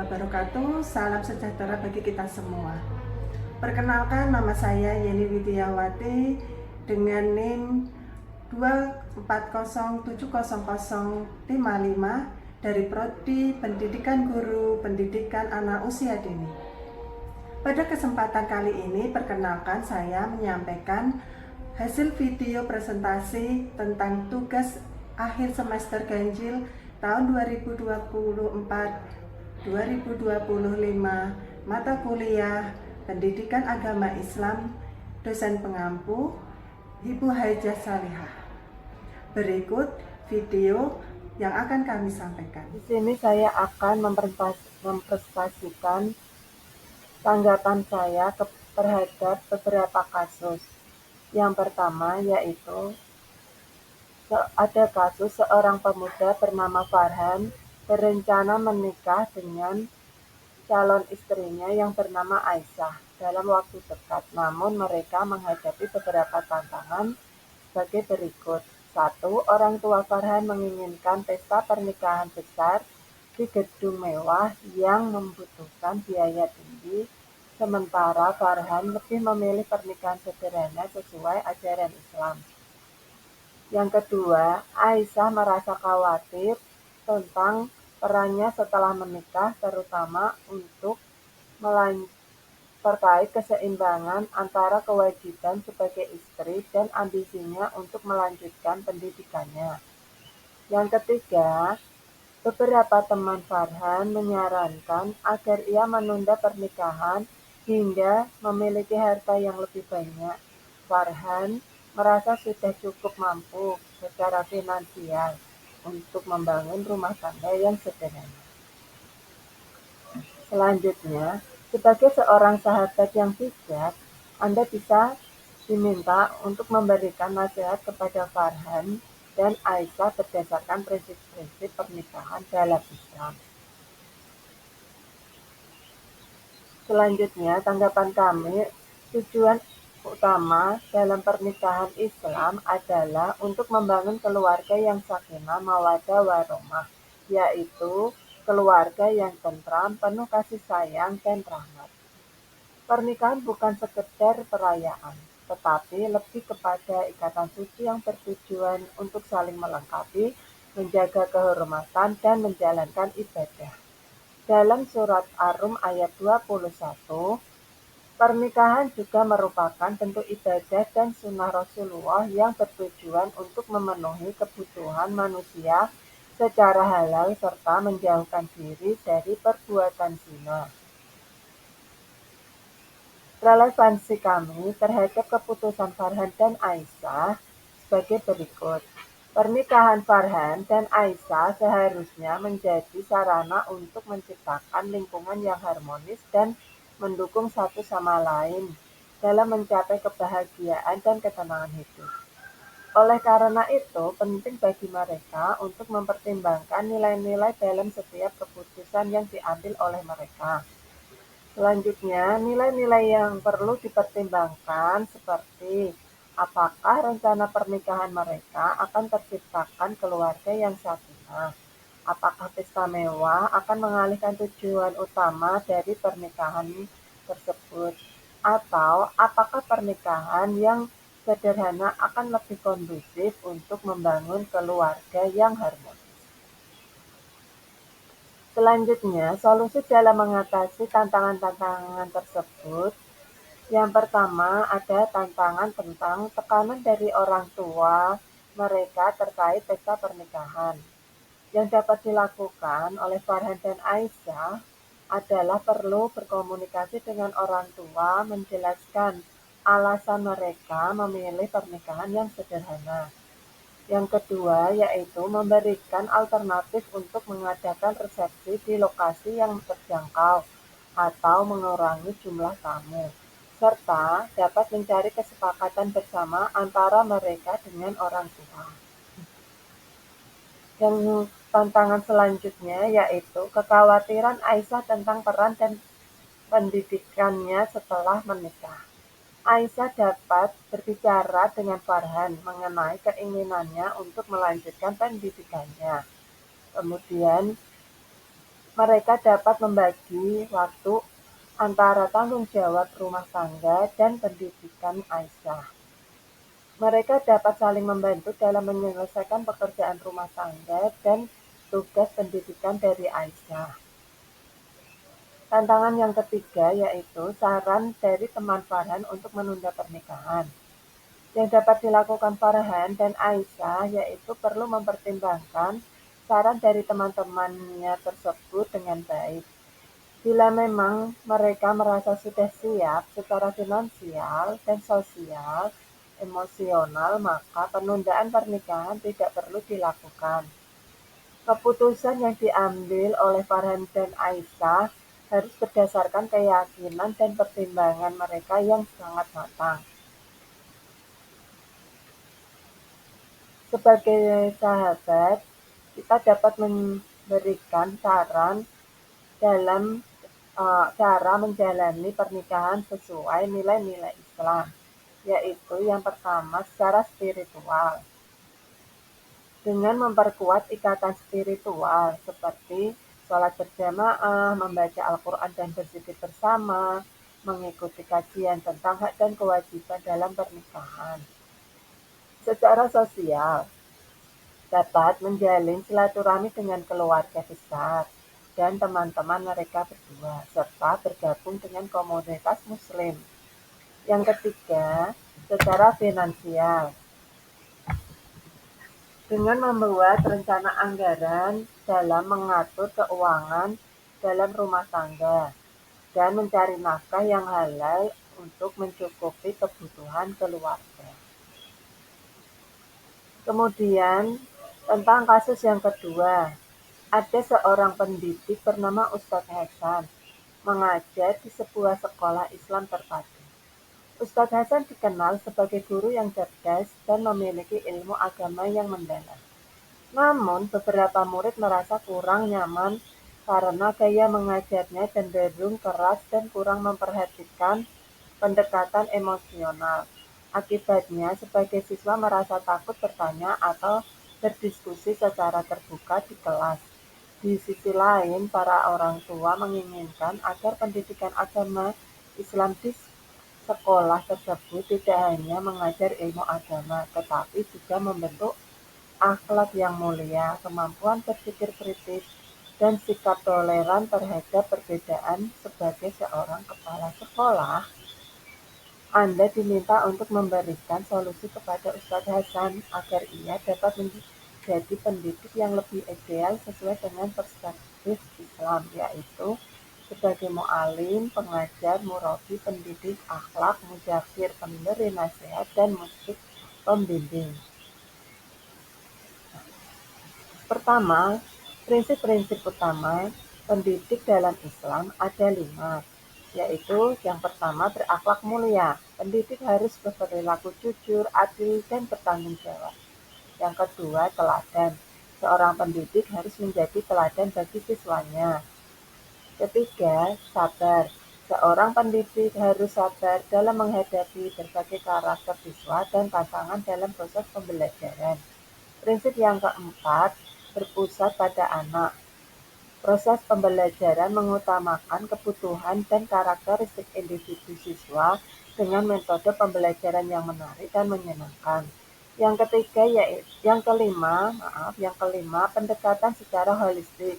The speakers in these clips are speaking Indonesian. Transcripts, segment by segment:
wabarakatuh. Salam sejahtera bagi kita semua. Perkenalkan, nama saya Yeni Widiawati dengan NIM 240700055 dari Prodi Pendidikan Guru Pendidikan Anak Usia Dini. Pada kesempatan kali ini, perkenalkan saya menyampaikan hasil video presentasi tentang tugas akhir semester ganjil tahun 2024-2025 mata kuliah Pendidikan Agama Islam, dosen pengampu Ibu Haijah Salihah. Berikut video yang akan kami sampaikan. Di sini saya akan mempresentasikan tanggapan saya terhadap beberapa kasus. Yang pertama yaitu ada kasus seorang pemuda bernama Farhan berencana menikah dengan calon istrinya yang bernama Aisyah dalam waktu dekat. Namun mereka menghadapi beberapa tantangan sebagai berikut. 1. Orang tua Farhan menginginkan pesta pernikahan besar di gedung mewah yang membutuhkan biaya tinggi, sementara Farhan lebih memilih pernikahan sederhana sesuai ajaran Islam. Yang kedua, Aisyah merasa khawatir tentang perannya setelah menikah, terutama untuk terkait keseimbangan antara kewajiban sebagai istri dan ambisinya untuk melanjutkan pendidikannya. Yang ketiga, beberapa teman Farhan menyarankan agar ia menunda pernikahan hingga memiliki harta yang lebih banyak. Farhan merasa sudah cukup mampu secara finansial untuk membangun rumah tangga yang sederhana. Selanjutnya, sebagai seorang sahabat yang bijak, Anda bisa diminta untuk memberikan nasihat kepada Farhan dan Aisyah berdasarkan prinsip-prinsip pernikahan dalam Islam. Selanjutnya, tanggapan kami, tujuan utama dalam pernikahan Islam adalah untuk membangun keluarga yang sakinah, mawaddah, warahmah, yaitu keluarga yang tentram, penuh kasih sayang dan rahmat. Pernikahan bukan sekedar perayaan, tetapi lebih kepada ikatan suci yang bertujuan untuk saling melengkapi, menjaga kehormatan, dan menjalankan ibadah. Dalam surat Ar-Rum ayat 21, pernikahan juga merupakan bentuk ibadah dan sunnah Rasulullah yang bertujuan untuk memenuhi kebutuhan manusia secara halal serta menjauhkan diri dari perbuatan zina. Relevansi kami terhadap keputusan Farhan dan Aisyah sebagai berikut. Pernikahan Farhan dan Aisyah seharusnya menjadi sarana untuk menciptakan lingkungan yang harmonis dan mendukung satu sama lain dalam mencapai kebahagiaan dan ketenangan hidup. Oleh karena itu, penting bagi mereka untuk mempertimbangkan nilai-nilai dalam setiap keputusan yang diambil oleh mereka. Selanjutnya, nilai-nilai yang perlu dipertimbangkan seperti apakah rencana pernikahan mereka akan terciptakan keluarga yang sakinah, apakah pesta mewah akan mengalihkan tujuan utama dari pernikahan tersebut, atau apakah pernikahan yang sederhana akan lebih kondusif untuk membangun keluarga yang harmonis. Selanjutnya, solusi dalam mengatasi tantangan-tantangan tersebut. Yang pertama, ada tantangan tentang tekanan dari orang tua mereka terkait pesta pernikahan. Yang dapat dilakukan oleh Farhan dan Aisyah adalah perlu berkomunikasi dengan orang tua, menjelaskan alasan mereka memilih pernikahan yang sederhana. Yang kedua, yaitu memberikan alternatif untuk mengadakan resepsi di lokasi yang terjangkau atau mengurangi jumlah tamu, serta dapat mencari kesepakatan bersama antara mereka dengan orang tua. Yang tantangan selanjutnya yaitu kekhawatiran Aisyah tentang peran dan pendidikannya setelah menikah. Aisyah dapat berbicara dengan Farhan mengenai keinginannya untuk melanjutkan pendidikannya. Kemudian Mereka dapat membagi waktu antara tanggung jawab rumah tangga dan pendidikan Aisyah. Mereka dapat saling membantu dalam menyelesaikan pekerjaan rumah tangga dan tugas pendidikan dari Aisyah. Tantangan yang ketiga yaitu saran dari teman Farhan untuk menunda pernikahan. Yang dapat dilakukan Farhan dan Aisyah yaitu perlu mempertimbangkan saran dari teman-temannya tersebut dengan baik. Bila memang mereka merasa sudah siap secara finansial dan sosial, emosional, maka penundaan pernikahan tidak perlu dilakukan. Keputusan yang diambil oleh Farhan dan Aisyah harus berdasarkan keyakinan dan pertimbangan mereka yang sangat matang. Sebagai sahabat, kita dapat memberikan saran dalam cara menjalani pernikahan sesuai nilai-nilai Islam, yaitu yang pertama secara spiritual, dengan memperkuat ikatan spiritual seperti sholat berjamaah, membaca Al-Quran dan berzikir bersama, mengikuti kajian tentang hak dan kewajiban dalam pernikahan. Secara sosial, dapat menjalin silaturahmi dengan keluarga besar dan teman-teman mereka berdua, serta bergabung dengan komunitas Muslim. Yang ketiga, secara finansial, dengan membuat rencana anggaran dalam mengatur keuangan dalam rumah tangga dan mencari nafkah yang halal untuk mencukupi kebutuhan keluarga. Kemudian, tentang kasus yang kedua, ada seorang pendidik bernama Ustadz Hasan mengajar di sebuah sekolah Islam terpadu. Ustadz Hasan dikenal sebagai guru yang cerdas dan memiliki ilmu agama yang mendalam. Namun, beberapa murid merasa kurang nyaman karena gaya mengajarnya cenderung keras dan kurang memperhatikan pendekatan emosional. Akibatnya, sebagai siswa merasa takut bertanya atau berdiskusi secara terbuka di kelas. Di sisi lain, para orang tua menginginkan agar pendidikan agama Islam di sekolah tersebut tidak hanya mengajar ilmu agama, tetapi juga membentuk akhlak yang mulia, kemampuan berpikir kritis, dan sikap toleran terhadap perbedaan. Sebagai seorang kepala sekolah, Anda diminta untuk memberikan solusi kepada Ustadz Hasan agar ia dapat menjadi pendidik yang lebih ideal sesuai dengan perspektif Islam, yaitu sebagai mu'alim, pengajar, murabi, pendidik, akhlak, mudzakir, pemberi nasihat, dan musik pembimbing. Pertama, prinsip-prinsip utama pendidik dalam Islam ada 5, yaitu yang pertama berakhlak mulia. Pendidik harus berperilaku jujur, adil, dan bertanggung jawab. Yang kedua, teladan. Seorang pendidik harus menjadi teladan bagi siswanya. Ketiga, sabar. Seorang pendidik harus sabar dalam menghadapi berbagai karakter siswa dan tantangan dalam proses pembelajaran. Prinsip yang keempat, berpusat pada anak. Proses pembelajaran mengutamakan kebutuhan dan karakteristik individu siswa dengan metode pembelajaran yang menarik dan menyenangkan. Yang kelima, pendekatan secara holistik,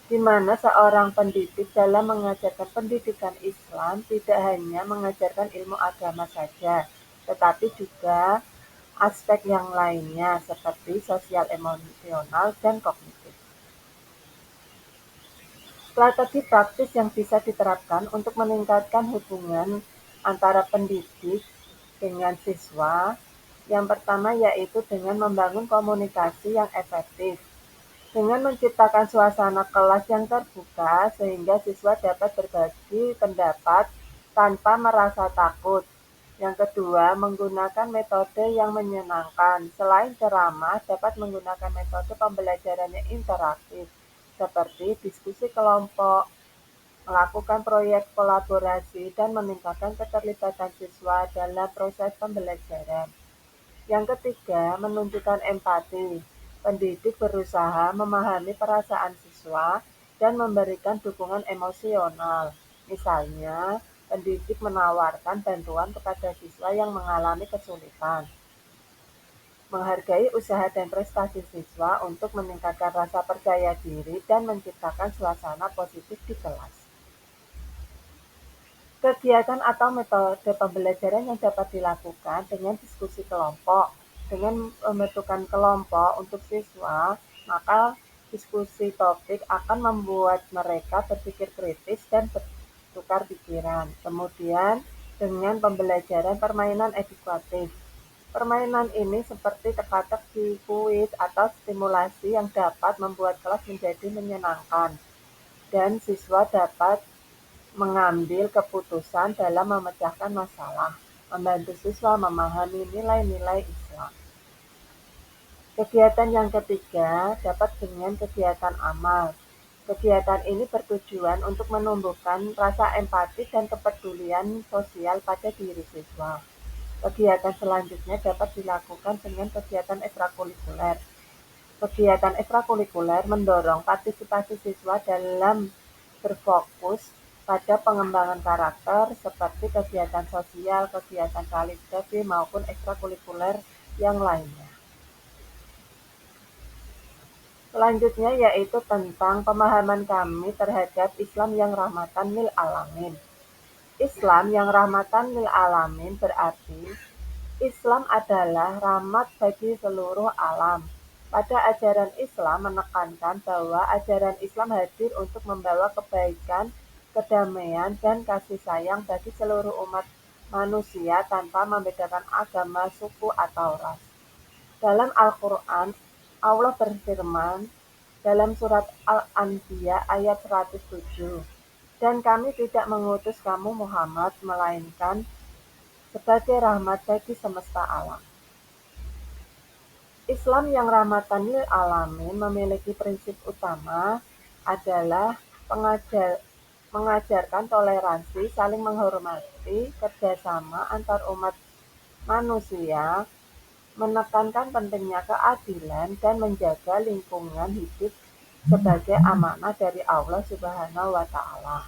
di mana seorang pendidik dalam mengajarkan pendidikan Islam tidak hanya mengajarkan ilmu agama saja, tetapi juga aspek yang lainnya seperti sosial, emosional, dan kognitif. Strategi praktis yang bisa diterapkan untuk meningkatkan hubungan antara pendidik dengan siswa, yang pertama yaitu dengan membangun komunikasi yang efektif, dengan menciptakan suasana kelas yang terbuka sehingga siswa dapat berbagi pendapat tanpa merasa takut. Yang kedua, menggunakan metode yang menyenangkan. Selain ceramah, dapat menggunakan metode pembelajaran yang interaktif, seperti diskusi kelompok, melakukan proyek kolaborasi, dan meningkatkan keterlibatan siswa dalam proses pembelajaran. Yang ketiga, menunjukkan empati. Pendidik berusaha memahami perasaan siswa dan memberikan dukungan emosional. Misalnya, pendidik menawarkan bantuan kepada siswa yang mengalami kesulitan. Menghargai usaha dan prestasi siswa untuk meningkatkan rasa percaya diri dan menciptakan suasana positif di kelas. Kegiatan atau metode pembelajaran yang dapat dilakukan dengan diskusi kelompok. Dengan membentukkan kelompok untuk siswa, maka diskusi topik akan membuat mereka berpikir kritis dan bertukar pikiran. Kemudian, dengan pembelajaran permainan edukatif. Permainan ini seperti teka-teki, kuis, atau stimulasi yang dapat membuat kelas menjadi menyenangkan, dan siswa dapat mengambil keputusan dalam memecahkan masalah, membantu siswa memahami nilai-nilai Islam. Kegiatan yang ketiga dapat dengan kegiatan amal. Kegiatan ini bertujuan untuk menumbuhkan rasa empati dan kepedulian sosial pada diri siswa. Kegiatan selanjutnya dapat dilakukan dengan kegiatan ekstrakurikuler. Kegiatan ekstrakurikuler mendorong partisipasi siswa dalam berfokus pada pengembangan karakter seperti kegiatan sosial, kegiatan kaligrafi, maupun ekstrakurikuler yang lainnya. Selanjutnya yaitu tentang pemahaman kami terhadap Islam yang rahmatan lil alamin. Islam yang rahmatan lil alamin berarti Islam adalah rahmat bagi seluruh alam. Pada ajaran Islam menekankan bahwa ajaran Islam hadir untuk membawa kebaikan, kedamaian, dan kasih sayang bagi seluruh umat manusia tanpa membedakan agama, suku, atau ras. Dalam Al-Quran, Allah berfirman dalam surat Al-Anbiya ayat 107, "Dan kami tidak mengutus kamu Muhammad, melainkan sebagai rahmat bagi semesta alam." Islam yang rahmatan lil alamin memiliki prinsip utama adalah mengajarkan toleransi, saling menghormati, kerjasama antar umat manusia, menekankan pentingnya keadilan, dan menjaga lingkungan hidup sebagai amanah dari Allah Subhanahu wa Ta'ala.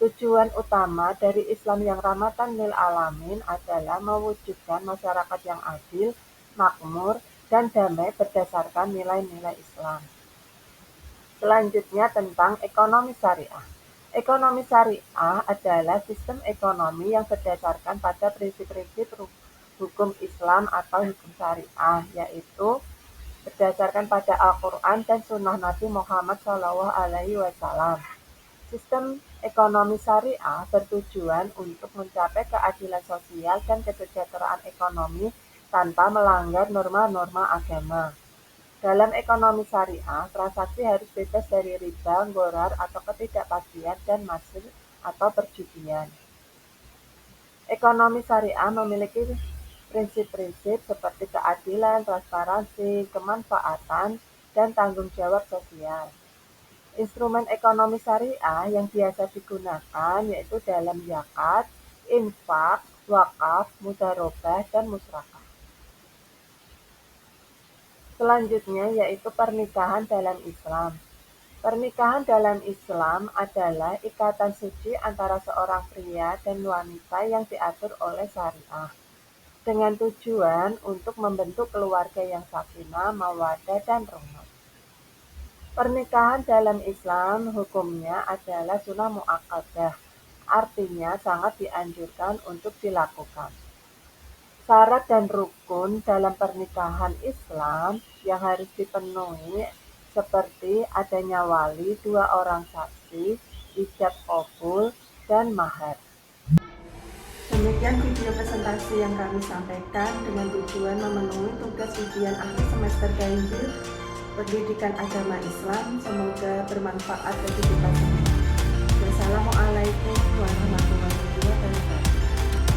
Tujuan utama dari Islam yang rahmatan lil alamin adalah mewujudkan masyarakat yang adil, makmur, dan damai berdasarkan nilai-nilai Islam. Selanjutnya tentang ekonomi syariah. Ekonomi syariah adalah sistem ekonomi yang berdasarkan pada prinsip-prinsip hukum Islam atau hukum syariah, yaitu berdasarkan pada Al-Quran dan Sunnah Nabi Muhammad SAW. Sistem ekonomi syariah bertujuan untuk mencapai keadilan sosial dan kesejahteraan ekonomi tanpa melanggar norma-norma agama. Dalam ekonomi syariah, transaksi harus bebas dari riba, gharar atau ketidakpastian, dan maksud atau perjudian. Ekonomi syariah memiliki prinsip-prinsip seperti keadilan, transparansi, kemanfaatan, dan tanggung jawab sosial. Instrumen ekonomi syariah yang biasa digunakan yaitu dalam zakat, infak, wakaf, mudharabah, dan musrakah. Selanjutnya yaitu pernikahan dalam Islam. Pernikahan dalam Islam adalah ikatan suci antara seorang pria dan wanita yang diatur oleh syariah, dengan tujuan untuk membentuk keluarga yang sakinah, mawaddah, dan rahmah. Pernikahan dalam Islam hukumnya adalah sunnah muakkadah, artinya sangat dianjurkan untuk dilakukan. Syarat dan rukun dalam pernikahan Islam yang harus dipenuhi seperti adanya wali, 2 orang saksi, ijab qabul, dan mahar. Demikian video presentasi yang kami sampaikan dengan tujuan memenuhi tugas ujian akhir semester ganjil Pendidikan Agama Islam. Semoga bermanfaat bagi kita semua. Wassalamualaikum warahmatullahi wabarakatuh.